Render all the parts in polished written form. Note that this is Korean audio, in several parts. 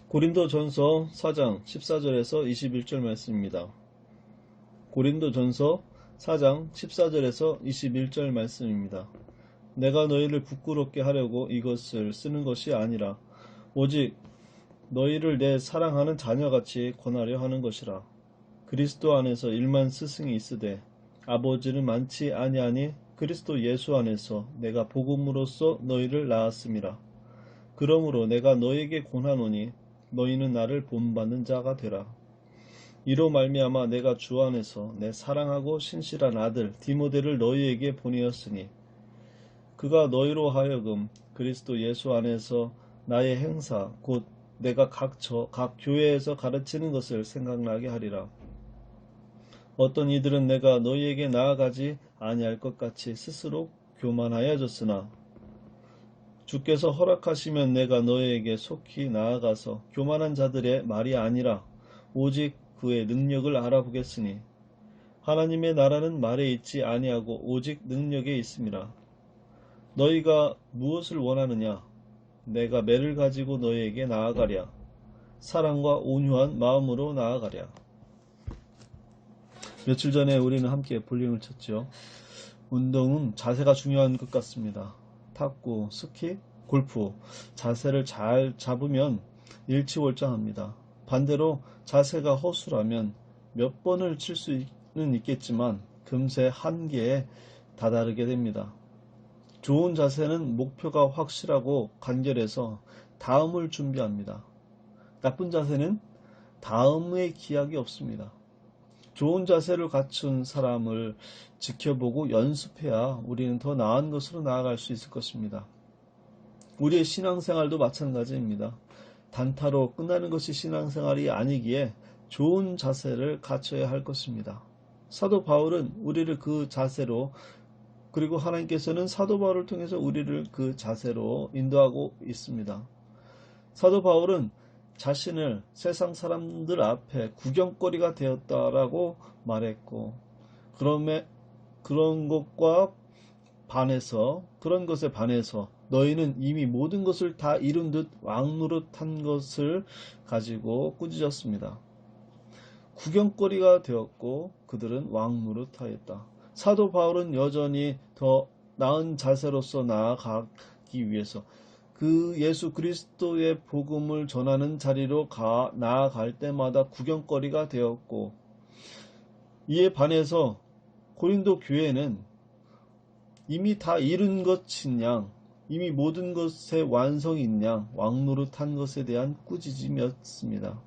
고린도전서 4장 14절에서 21절 말씀입니다. 고린도전서 4장 14절에서 21절 말씀입니다. 내가 너희를 부끄럽게 하려고 이것을 쓰는 것이 아니라 오직 너희를 내 사랑하는 자녀같이 권하려 하는 것이라. 그리스도 안에서 일만 스승이 있으되 아버지는 많지 아니하니 그리스도 예수 안에서 내가 복음으로써 너희를 낳았음이라. 그러므로 내가 너희에게 권하노니 너희는 나를 본받는 자가 되라. 이로 말미암아 내가 주 안에서 내 사랑하고 신실한 아들 디모데를 너희에게 보내었으니 그가 너희로 하여금 그리스도 예수 안에서 나의 행사 곧 내가 각 교회에서 가르치는 것을 생각나게 하리라. 어떤 이들은 내가 너희에게 나아가지 아니할 것 같이 스스로 교만하여졌으나 주께서 허락하시면 내가 너희에게 속히 나아가서 교만한 자들의 말이 아니라 오직 그의 능력을 알아보겠으니 하나님의 나라는 말에 있지 아니하고 오직 능력에 있음이라. 너희가 무엇을 원하느냐? 내가 매를 가지고 너희에게 나아가랴. 사랑과 온유한 마음으로 나아가랴. 며칠 전에 우리는 함께 볼링을 쳤죠. 운동은 자세가 중요한 것 같습니다. 탁구, 스키, 골프 자세를 잘 잡으면 일취월장합니다. 반대로 자세가 허술하면 몇 번을 칠 수는 있겠지만 금세 한계에 다다르게 됩니다. 좋은 자세는 목표가 확실하고 간결해서 다음을 준비합니다. 나쁜 자세는 다음의 기약이 없습니다. 좋은 자세를 갖춘 사람을 지켜보고 연습해야 우리는 더 나은 것으로 나아갈 수 있을 것입니다. 우리의 신앙생활도 마찬가지입니다. 단타로 끝나는 것이 신앙생활이 아니기에 좋은 자세를 갖춰야 할 것입니다. 사도 바울은 우리를 그 자세로 그리고 하나님께서는 사도 바울을 통해서 우리를 그 자세로 인도하고 있습니다. 사도 바울은 자신을 세상 사람들 앞에 구경거리가 되었다라고 말했고 그런 것에 반해서 너희는 이미 모든 것을 다 이룬 듯 왕노릇한 것을 가지고 꾸짖었습니다. 구경거리가 되었고 그들은 왕노릇하였다. 사도 바울은 여전히 더 나은 자세로서 나아가기 위해서 그 예수 그리스도의 복음을 전하는 자리로 나아갈 때마다 구경거리가 되었고 이에 반해서 고린도 교회는 이미 다 이룬 것인 양 이미 모든 것의 완성인 양 왕노릇한 것에 대한 꾸짖음이었습니다.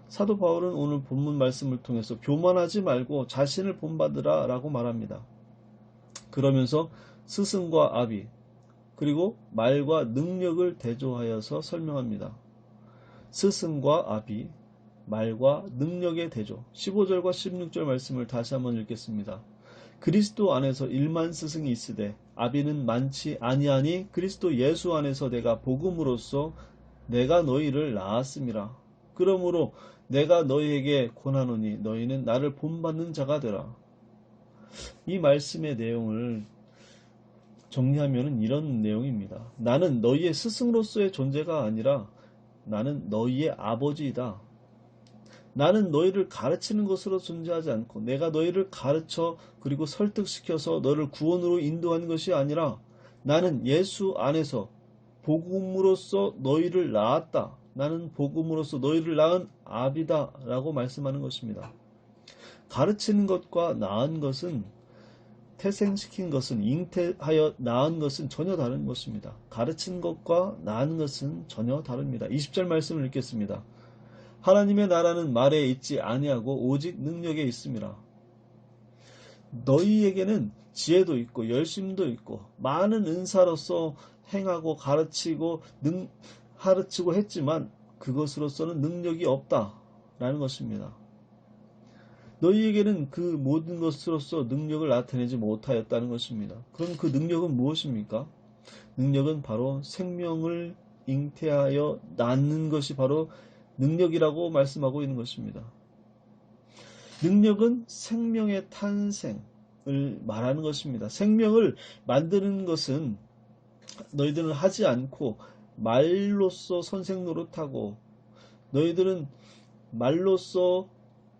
사도 바울은 오늘 본문 말씀을 통해서 교만하지 말고 자신을 본받으라 라고 말합니다. 그러면서 스승과 아비 그리고 말과 능력을 대조하여서 설명합니다. 스승과 아비, 말과 능력의 대조. 15절과 16절 말씀을 다시 한번 읽겠습니다. 그리스도 안에서 일만 스승이 있으되 아비는 많지 아니하니 그리스도 예수 안에서 내가 복음으로써 내가 너희를 낳았음이라. 그러므로 내가 너희에게 권하노니 너희는 나를 본받는 자가 되라. 이 말씀의 내용을 정리하면 이런 내용입니다. 나는 너희의 스승으로서의 존재가 아니라 나는 너희의 아버지이다. 나는 너희를 가르치는 것으로 존재하지 않고 내가 너희를 가르쳐 그리고 설득시켜서 너를 구원으로 인도하는 것이 아니라 나는 예수 안에서 복음으로써 너희를 낳았다. 나는 복음으로써 너희를 낳은 아비다 라고 말씀하는 것입니다. 가르치는 것과 낳은 것은 태생시킨 것은 잉태하여 낳은 것은 전혀 다른 것입니다. 가르친 것과 낳은 것은 전혀 다릅니다. 20절 말씀을 읽겠습니다. 하나님의 나라는 말에 있지 아니하고 오직 능력에 있음이라. 너희에게는 지혜도 있고 열심도 있고 많은 은사로서 행하고 가르치고 했지만 그것으로서는 능력이 없다라는 것입니다. 너희에게는 그 모든 것으로서 능력을 나타내지 못하였다는 것입니다. 그럼 그 능력은 무엇입니까? 능력은 바로 생명을 잉태하여 낳는 것이 바로 능력이라고 말씀하고 있는 것입니다. 능력은 생명의 탄생을 말하는 것입니다. 생명을 만드는 것은 너희들은 하지 않고 말로써 선생 노릇하고 너희들은 말로써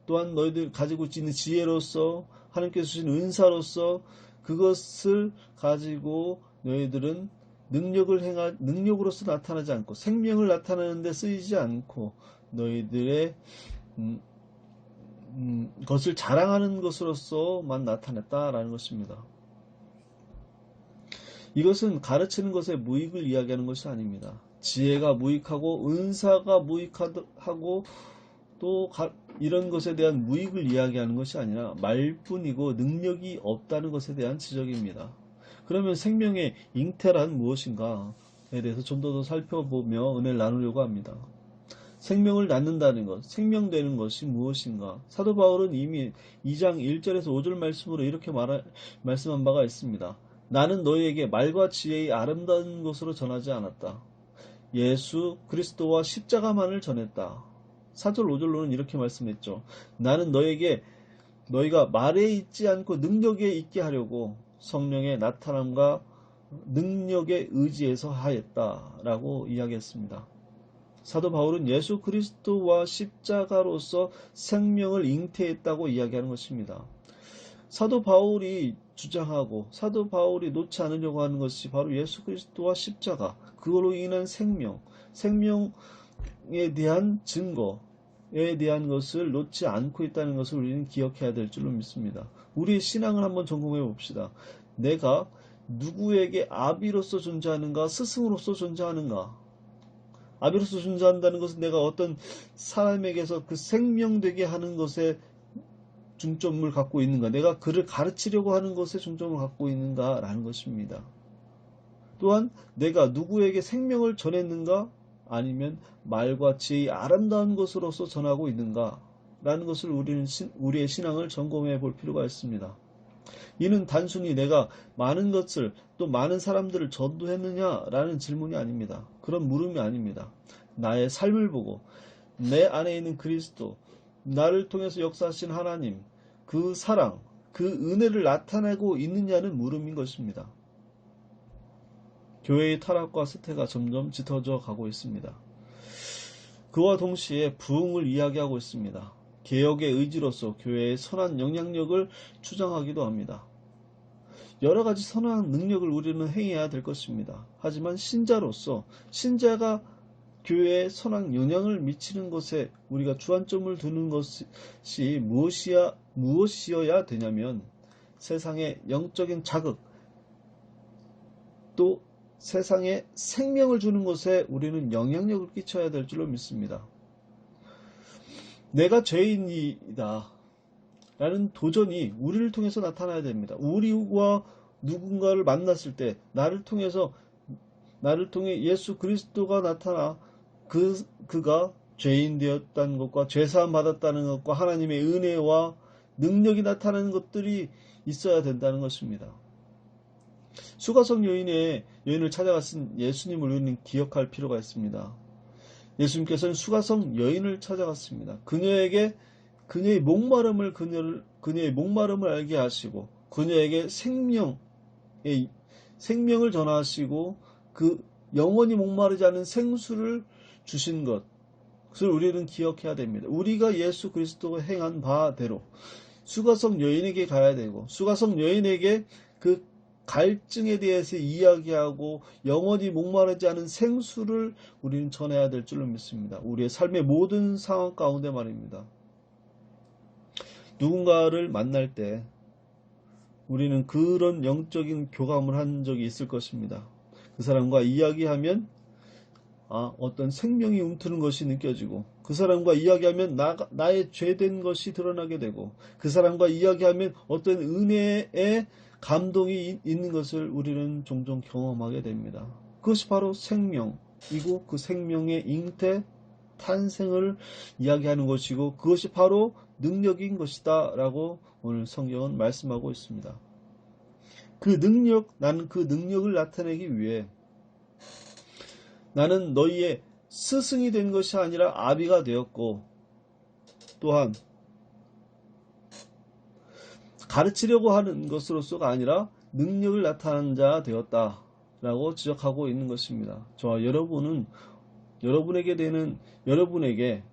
또한 너희들 가지고 있는 지혜로서 하나님께서 주신 은사로서 그것을 가지고 너희들은 능력으로서 나타나지 않고 생명을 나타내는 데 쓰이지 않고 너희들의 것을 자랑하는 것으로서만 나타냈다라는 것입니다. 이것은 가르치는 것의 무익을 이야기하는 것이 아닙니다. 지혜가 무익하고 은사가 무익하고 또 이런 것에 대한 무익을 이야기하는 것이 아니라 말뿐이고 능력이 없다는 것에 대한 지적입니다. 그러면 생명의 잉태란 무엇인가에 대해서 좀 더 살펴보며 은혜를 나누려고 합니다. 생명을 낳는다는 것, 생명되는 것이 무엇인가? 사도 바울은 이미 2장 1절에서 5절 말씀으로 이렇게 말씀한 바가 있습니다. 나는 너희에게 말과 지혜의 아름다운 것으로 전하지 않았다. 예수 그리스도와 십자가만을 전했다. 4절 5절로는 이렇게 말씀했죠. 나는 너희가 말에 있지 않고 능력에 있게 하려고 성령의 나타남과 능력에 의지해서 하였다라고 이야기했습니다. 사도 바울은 예수 그리스도와 십자가로서 생명을 잉태했다고 이야기하는 것입니다. 사도 바울이 주장하고 사도 바울이 놓지 않으려고 하는 것이 바로 예수 그리스도와 십자가, 그걸로 인한 생명에 대한 증거에 대한 것을 놓지 않고 있다는 것을 우리는 기억해야 될 줄로 믿습니다. 우리의 신앙을 한번 점검해 봅시다. 내가 누구에게 아비로서 존재하는가, 스승으로서 존재하는가? 아비로서 존재한다는 것은 내가 어떤 사람에게서 그 생명되게 하는 것에 중점을 갖고 있는가, 내가 그를 가르치려고 하는 것에 중점을 갖고 있는가라는 것입니다. 또한 내가 누구에게 생명을 전했는가, 아니면 말과 지혜의 아름다운 것으로서 전하고 있는가라는 것을 우리는 우리의 신앙을 점검해 볼 필요가 있습니다. 이는 단순히 내가 많은 것을 또 많은 사람들을 전도했느냐라는 질문이 아닙니다. 그런 물음이 아닙니다. 나의 삶을 보고 내 안에 있는 그리스도, 나를 통해서 역사하신 하나님, 그 사랑, 그 은혜를 나타내고 있느냐는 물음인 것입니다. 교회의 타락과 쇠퇴가 점점 짙어져 가고 있습니다. 그와 동시에 부흥을 이야기하고 있습니다. 개혁의 의지로서 교회의 선한 영향력을 주장하기도 합니다. 여러 가지 선한 능력을 우리는 행해야 될 것입니다. 하지만 신자가 교회에 선한 영향을 미치는 것에 우리가 주안점을 두는 것이 무엇이어야 되냐면 세상의 영적인 자극, 또 세상에 생명을 주는 것에 우리는 영향력을 끼쳐야 될 줄로 믿습니다. 내가 죄인이다 라는 도전이 우리를 통해서 나타나야 됩니다. 우리와 누군가를 만났을 때 나를 통해 예수 그리스도가 나타나 그가 죄인 되었다는 것과 죄사함 받았다는 것과 하나님의 은혜와 능력이 나타나는 것들이 있어야 된다는 것입니다. 수가성 여인을 찾아갔은 예수님을 우리는 기억할 필요가 있습니다. 예수님께서는 수가성 여인을 찾아갔습니다. 그녀의 목마름을 알게 하시고 그녀에게 생명을 전하시고 그 영원히 목마르지 않은 생수를 주신 것을 우리는 기억해야 됩니다. 우리가 예수 그리스도가 행한 바대로 수가성 여인에게 가야 되고 수가성 여인에게 그 갈증에 대해서 이야기하고 영원히 목마르지 않은 생수를 우리는 전해야 될 줄로 믿습니다. 우리의 삶의 모든 상황 가운데 말입니다. 누군가를 만날 때 우리는 그런 영적인 교감을 한 적이 있을 것입니다. 그 사람과 이야기하면 어떤 생명이 움트는 것이 느껴지고 그 사람과 이야기하면 나의 죄된 것이 드러나게 되고 그 사람과 이야기하면 어떤 은혜의 감동이 있는 것을 우리는 종종 경험하게 됩니다. 그것이 바로 생명이고 그 생명의 잉태, 탄생을 이야기하는 것이고 그것이 바로 능력인 것이다 라고 오늘 성경은 말씀하고 있습니다. 나는 그 능력을 나타내기 위해 나는 너희의 스승이 된 것이 아니라 아비가 되었고 또한 가르치려고 하는 것으로서가 아니라 능력을 나타낸 자 되었다 라고 지적하고 있는 것입니다. 저와 여러분은 여러분에게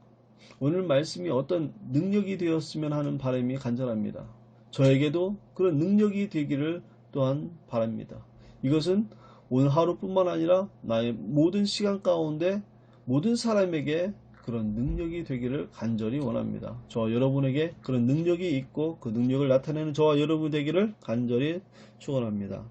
오늘 말씀이 어떤 능력이 되었으면 하는 바람이 간절합니다. 저에게도 그런 능력이 되기를 또한 바랍니다. 이것은 오늘 하루뿐만 아니라 나의 모든 시간 가운데 모든 사람에게 그런 능력이 되기를 간절히 원합니다. 저와 여러분에게 그런 능력이 있고 그 능력을 나타내는 저와 여러분 되기를 간절히 축원합니다.